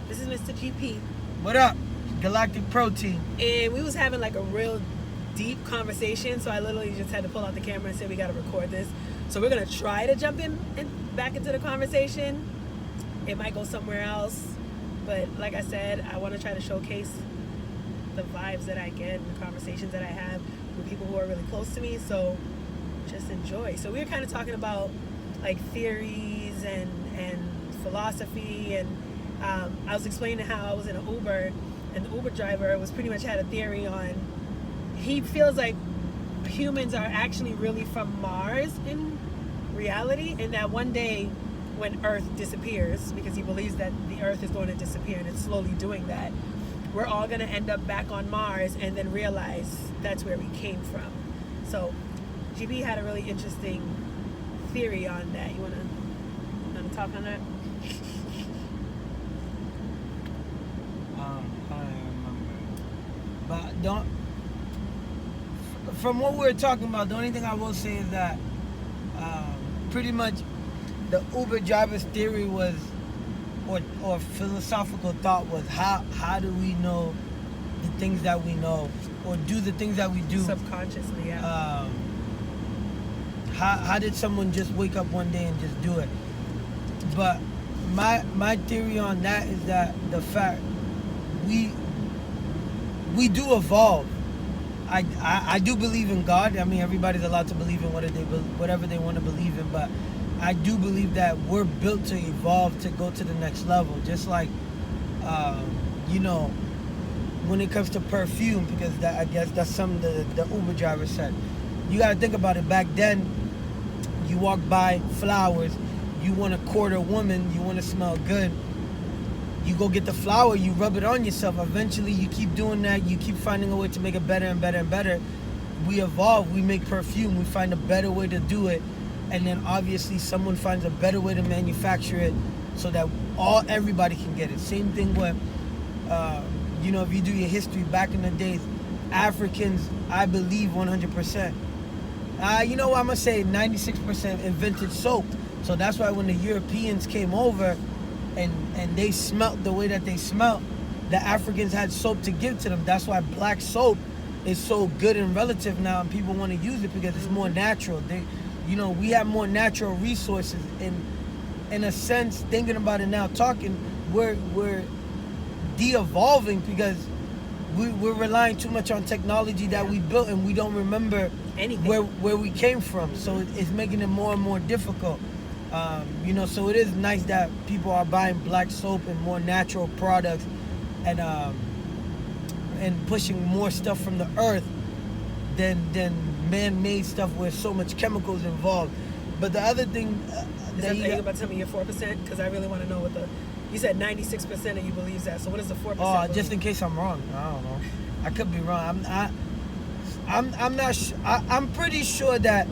This is Mr. GP. What up? Galactic Protein. And we was having like a real deep conversation, so I literally just had to pull out the camera and say we got to record this. So we're going to try to jump in and back into the conversation. It might go somewhere else. But like I said, I want to try to showcase the vibes that I get and the conversations that I have with people who are really close to me. So just enjoy. So we were kind of talking about like theories and philosophy, and I was explaining how I was in an Uber, and the Uber driver was pretty much had a theory on, he feels like humans are actually really from Mars in reality, and that one day when Earth disappears, because he believes that the Earth is going to disappear and it's slowly doing that, we're all going to end up back on Mars and then realize that's where we came from. So GB had a really interesting theory on that. You want to talk on that? I remember. But don't. From what we were talking about, the only thing I will say is that pretty much the Uber driver's theory was, or philosophical thought was, how do we know the things that we know, or do the things that we do Subconsciously, yeah. How did someone just wake up one day and just do it? But my theory on that is that the fact we do evolve. I do believe in God. I mean, everybody's allowed to believe in whatever they want to believe in, but I do believe that we're built to evolve to go to the next level. Just like, when it comes to perfume, because I guess that's something the Uber driver said. You got to think about it. Back then, you walk by flowers, you want to court a woman, you want to smell good. You go get the flower, you rub it on yourself. Eventually, you keep doing that. You keep finding a way to make it better and better and better. We evolve. We make perfume. We find a better way to do it. And then obviously someone finds a better way to manufacture it so that everybody can get it. Same thing with, if you do your history back in the days, Africans, I believe 100%. I'm going to say 96% invented soap. So that's why when the Europeans came over and they smelt the way that they smelt, the Africans had soap to give to them. That's why black soap is so good and relative now, and people want to use it because it's more natural. We have more natural resources. In a sense, thinking about it now, talking, we're de-evolving because we're relying too much on technology that we built, and we don't remember anything where we came from. So it's making it more and more difficult. So it is nice that people are buying black soap and more natural products, and pushing more stuff from the earth than man-made stuff with so much chemicals involved. But the other thing is that you about to tell me your 4%? Because I really want to know what you said 96% of you believes that. So what is the 4%? Oh, just in case I'm wrong. I don't know. I could be wrong. I'm not sure. I'm pretty sure that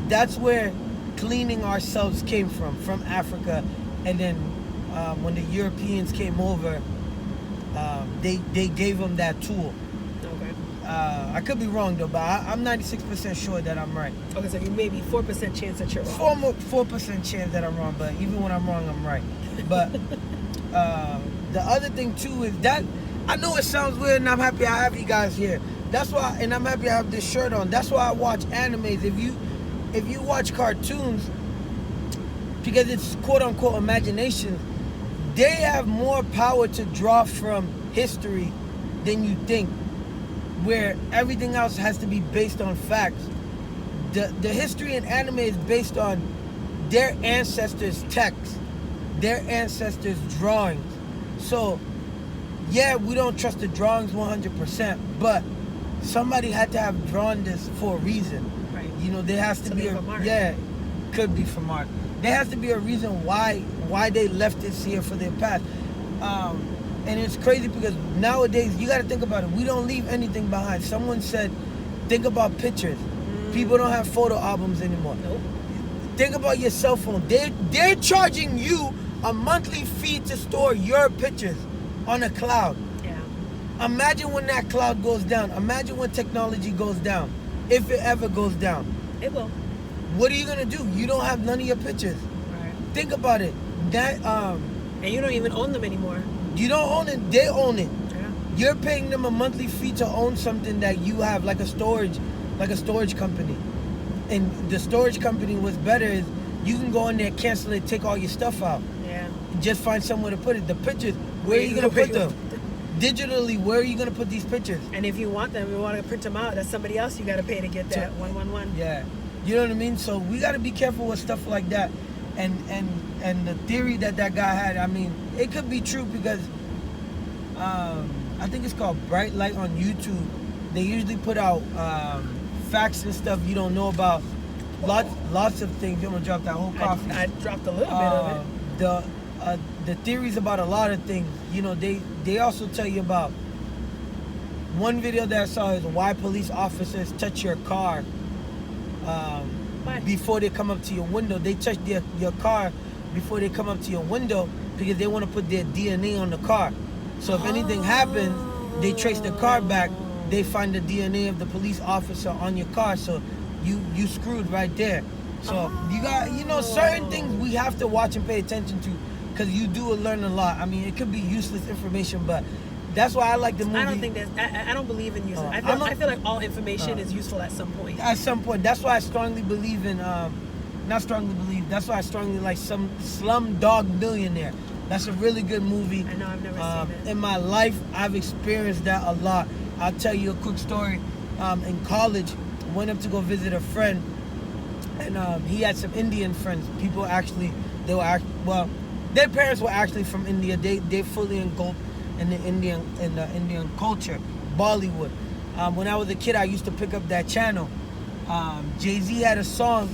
that's where cleaning ourselves came from Africa, and then when the Europeans came over, they gave them that tool. Okay. I could be wrong though, but I'm 96% sure that I'm right. Okay, so you maybe 4% chance that you're wrong. 4% chance that I'm wrong, but even when I'm wrong, I'm right. But the other thing too is that I know it sounds weird, and I'm happy I have you guys here. That's why, and I'm happy I have this shirt on. That's why I watch animes. If you watch cartoons, because it's quote unquote imagination, they have more power to draw from history than you think, where everything else has to be based on facts. The history in anime is based on their ancestors' texts, their ancestors' drawings. So, yeah, we don't trust the drawings 100%, but somebody had to have drawn this for a reason. Right. There has to be could be from art. There has to be a reason why they left this here for their past. And it's crazy because nowadays, you got to think about it. We don't leave anything behind. Someone said, think about pictures. People don't have photo albums anymore. Nope. Think about your cell phone. They're charging you a monthly fee to store your pictures on a cloud. Yeah. Imagine when that cloud goes down. Imagine when technology goes down. If it ever goes down. It will. What are you going to do? You don't have none of your pictures. Right. Think about it. And you don't even own them anymore. You don't own it, they own it. Yeah. You're paying them a monthly fee to own something that you have, like a storage company. And the storage company, what's better is you can go in there, cancel it, take all your stuff out. Yeah. Just find somewhere to put it. The pictures, where are you gonna put them? Digitally, where are you gonna put these pictures? And if you want them, you want to print them out, that's somebody else you got to pay to get that 111. Yeah, you know what I mean. So we got to be careful with stuff like that. And the theory that guy had, I mean, it could be true because I think it's called Bright Light on YouTube. They usually put out facts and stuff you don't know about. Lots of things. You want to drop that whole coffee? I dropped a little bit of it. The theories about a lot of things. You know, they also tell you about. One video that I saw is why police officers touch your car before they come up to your window. They touch your car before they come up to your window because they want to put their DNA on the car. So if anything happens, they trace the car back. They find the DNA of the police officer on your car. So you screwed right there. So you got, you know, certain things we have to watch and pay attention to because you do learn a lot. I mean, it could be useless information, but that's why I like the movie. I don't think I don't believe in useless. I feel like all information is useful at some point. At some point. That's why I strongly believe in, not strongly believe, that's why I strongly like some Slumdog Millionaire. That's a really good movie. I know, I've never seen it. In my life, I've experienced that a lot. I'll tell you a quick story. In college, went up to go visit a friend, and he had some Indian friends. People actually, their parents were actually from India. They fully engulfed in the Indian culture, Bollywood. When I was a kid, I used to pick up that channel. Jay-Z had a song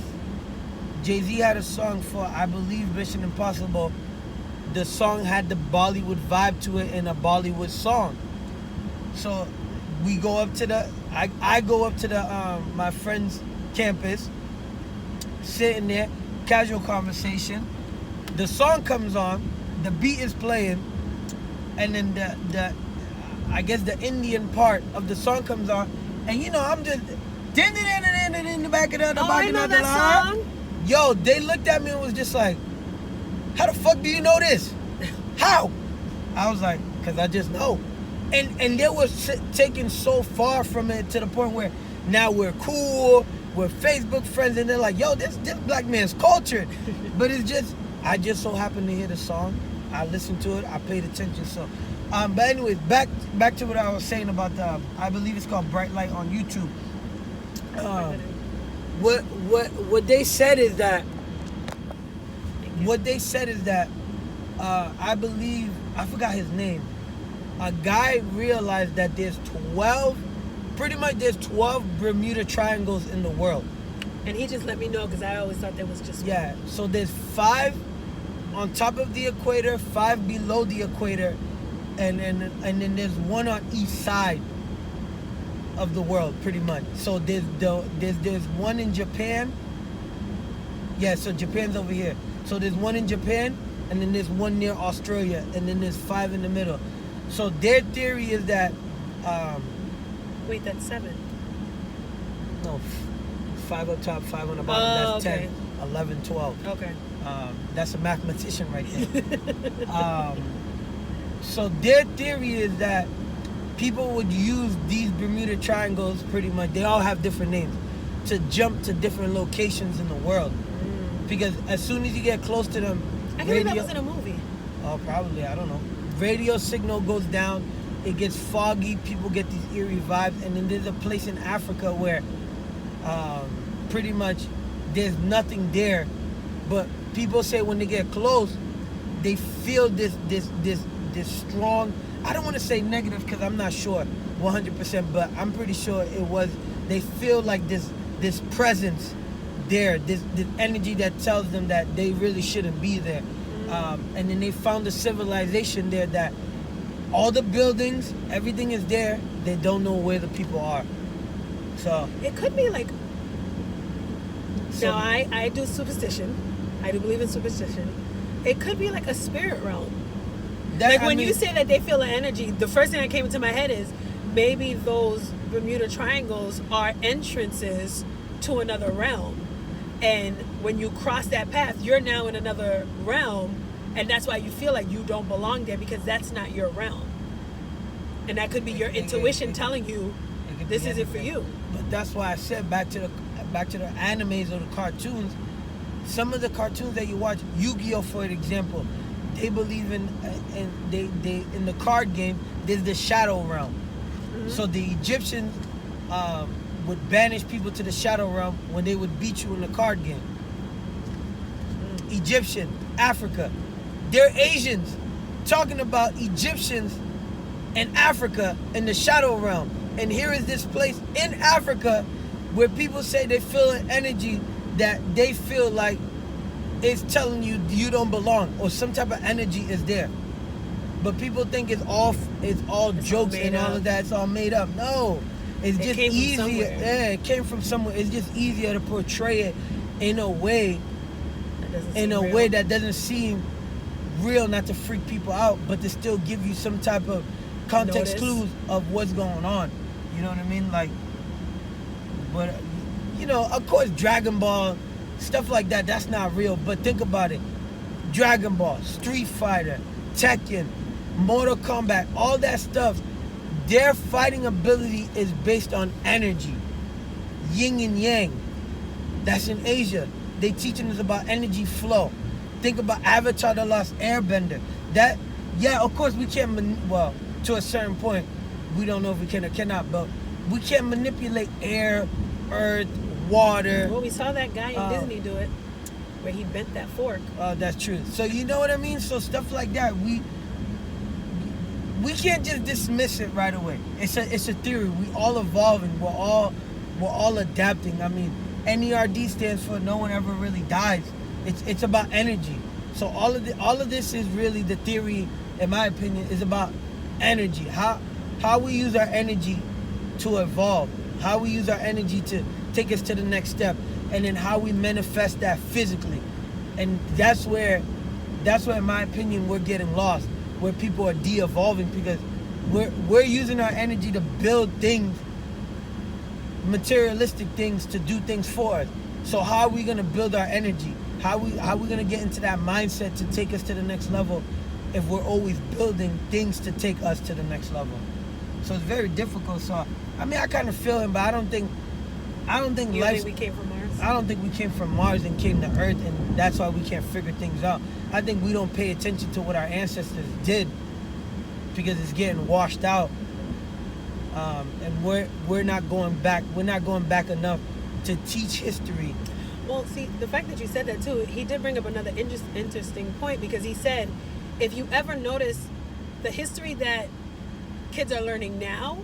for, I believe, Mission Impossible. The song had the Bollywood vibe to it in a Bollywood song. So we go up to I go up to my friend's campus, sitting there, casual conversation. The song comes on, the beat is playing, and then I guess the Indian part of the song comes on, and you know I'm just in the back of the I know that song. Yo, they looked at me and was just like, how the fuck do you know this? How? I was like, because I just know. And they were taken so far from it to the point where now we're cool, we're Facebook friends, and they're like, yo, this black man's cultured. But it's just, I just so happened to hear the song. I listened to it, I paid attention. So, but anyways, back to what I was saying about I believe it's called Bright Light on YouTube. What they said is that I believe, I forgot his name. A guy realized that there's 12 Bermuda Triangles in the world. And he just let me know because I always thought there was just one. Yeah, so there's 5 on top of the equator, 5 below the equator, and then there's 1 on each side of the world, pretty much. So there's 1 in Japan. Yeah, so Japan's over here. So there's 1 in Japan, and then there's 1 near Australia, and then there's 5 in the middle. So their theory is that wait, that's 7. No, 5 up top, 5 on the bottom. That's okay. 10, 11, 12. Okay. That's a mathematician right there. So their theory is that people would use these Bermuda Triangles, pretty much, they all have different names, to jump to different locations in the world. Because as soon as you get close to them, I think that was in a movie. Oh, probably, I don't know. Radio signal goes down, it gets foggy, people get these eerie vibes, and then there's a place in Africa where pretty much there's nothing there, but people say when they get close, they feel this strong, I don't want to say negative because I'm not sure 100%, but I'm pretty sure they feel like this presence there, this energy that tells them that they really shouldn't be there. And then they found a civilization there that all the buildings, everything is there. They don't know where the people are. So it could be like. Now I do superstition. I do believe in superstition. It could be like a spirit realm. You say that they feel the energy, the first thing that came into my head is maybe those Bermuda Triangles are entrances to another realm. And when you cross that path, you're now in another realm And that's why you feel like you don't belong there, because that's not your realm. And that could be your intuition telling you this isn't for you. But that's why I said back to the animes or the cartoons. Some of the cartoons that you watch, Yu-Gi-Oh for example, they believe in the card game. There's the shadow realm. Mm-hmm. So the Egyptians would banish people to the shadow realm when they would beat you in the card game. Mm-hmm. Egyptian, Africa, they're Asians talking about Egyptians and Africa in the shadow realm. And here is this place in Africa where people say they feel an energy that they feel like it's telling you you don't belong, or some type of energy is there. But people think it's all jokes and all of that. It's all made up. No, it's just easier. Yeah, it came from somewhere. It's just easier to portray it in a way that doesn't seem real, not to freak people out, but to still give you some type of context clues of what's going on. You know what I mean? Like, but you know, of course, Dragon Ball, stuff like that, that's not real. But think about it. Dragon Ball, Street Fighter, Tekken, Mortal Kombat, all that stuff, their fighting ability is based on energy. Yin and Yang. That's in Asia. They teaching us about energy flow. Think about Avatar: The Last Airbender. That, yeah, of course we can't, to a certain point, we don't know if we can or cannot, but we can't manipulate air, earth, water. Well, we saw that guy in Disney do it, where he bent that fork. That's true. So you know what I mean? So stuff like that, we can't just dismiss it right away. It's a theory. We all evolving. We're all adapting. I mean, NERD stands for no one ever really dies. It's about energy. So all of this is really the theory, in my opinion, is about energy. How we use our energy to evolve. How we use our energy to take us to the next step, and then how we manifest that physically. And that's where in my opinion we're getting lost, where people are de-evolving, because we're using our energy to build things, materialistic things, to do things for us. So how are we going to build our energy? How are we going to get into that mindset to take us to the next level if we're always building things to take us to the next level? So it's very difficult. So I mean, I kind of feel him, but I don't think you think we came from Mars? I don't think we came from Mars and came to Earth, and that's why we can't figure things out. I think we don't pay attention to what our ancestors did because it's getting washed out, and we're not going back. We're not going back enough to teach history. Well, see, the fact that you said that too, he did bring up another interesting point, because he said, if you ever notice, the history that kids are learning now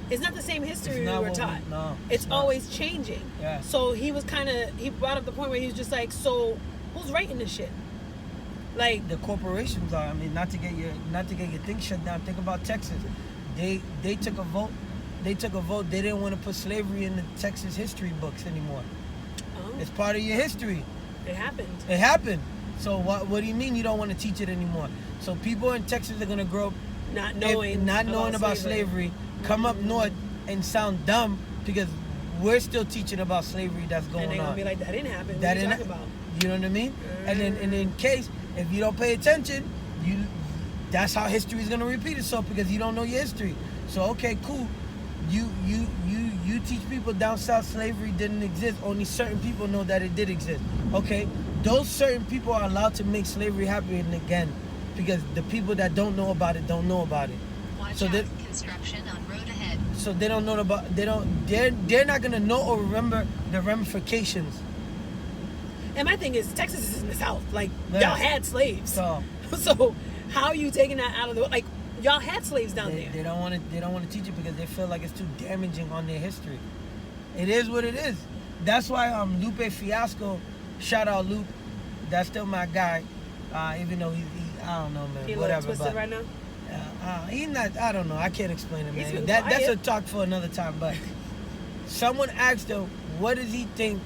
is not the same history we were taught. It's always changing. Yeah. So he brought up the point where he was just like, so who's writing this shit? Like, the corporations are. I mean, not to get your thing shut down. Think about Texas. They took a vote. They didn't want to put slavery in the Texas history books anymore. Oh. It's part of your history. It happened. It happened. So what do you mean you don't want to teach it anymore? So people in Texas are gonna grow up not knowing about slavery, come up north and sound dumb because we're still teaching about slavery that's going on. And they're gonna be like, that didn't happen. That what are you talking about? You know what I mean? And in case if you don't pay attention, that's how history is gonna repeat itself, because you don't know your history. So okay, cool. You teach people down south slavery didn't exist. Only certain people know that it did exist. Okay, those certain people are allowed to make slavery happen again, because the people that don't know about it don't know about it. Watch out, construction on road ahead. So they don't know about. They're not gonna know or remember the ramifications. And my thing is, Texas is in the South. Like, y'all had slaves. So how are you taking that out of the, like, y'all had slaves down there? They don't want to teach it because they feel like it's too damaging on their history. It is what it is. That's why Lupe Fiasco, shout out Lupe, that's still my guy. Even though he I don't know, man. He whatever. Twisted but right now. He's not. I don't know. I can't explain it, man. He's That's a talk for another time. But someone asked him, what does he think?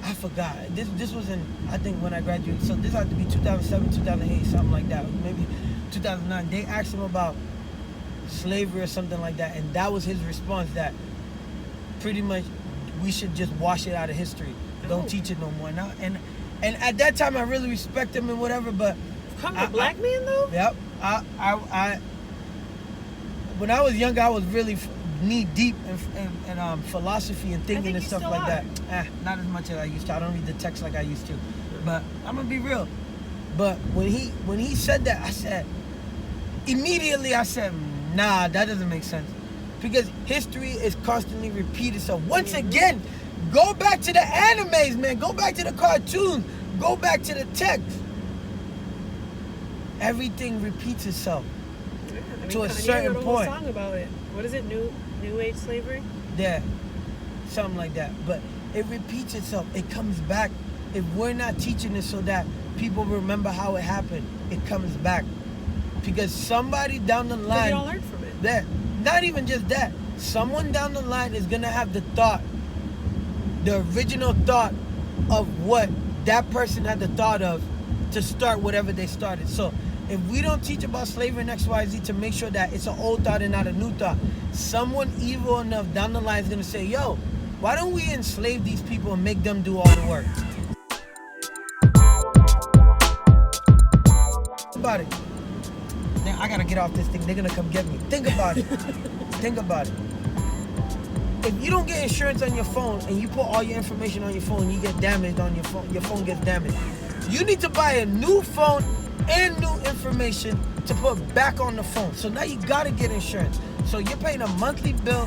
I forgot. This was in, I think, when I graduated. So this had to be 2007, 2008, something like that. Maybe 2009. They asked him about slavery or something like that, and that was his response, that pretty much we should just wash it out of history. Don't teach it no more. Now, and And at that time, I really respect him and whatever, but... From a black man, though? Yep. When I was younger, I was really knee deep in philosophy and thinking and stuff like that. Not as much as I used to. I don't read the text like I used to. But I'm going to be real. But when he said that, I said... Immediately, I said, nah, that doesn't make sense. Because history is constantly repeating itself. Once again, go back to the animes, man. Go back to the cartoons. Go back to the text. Everything repeats itself to a certain point. Wrote a whole song about it. What is it? New Age slavery? Yeah, something like that. But it repeats itself. It comes back. If we're not teaching it so that people remember how it happened, it comes back. Because somebody down the line... you don't learn from it. That, not even just that. Someone down the line is going to have the thought, the original thought of what that person had the thought of to start whatever they started. So if we don't teach about slavery and XYZ to make sure that it's an old thought and not a new thought, someone evil enough down the line is going to say, yo, why don't we enslave these people and make them do all the work? Think about it. Now, I got to get off this thing. They're going to come get me. Think about it. Think about it. If you don't get insurance on your phone and you put all your information on your phone, you get damaged on your phone gets damaged. You need to buy a new phone and new information to put back on the phone. So now you got to get insurance. So you're paying a monthly bill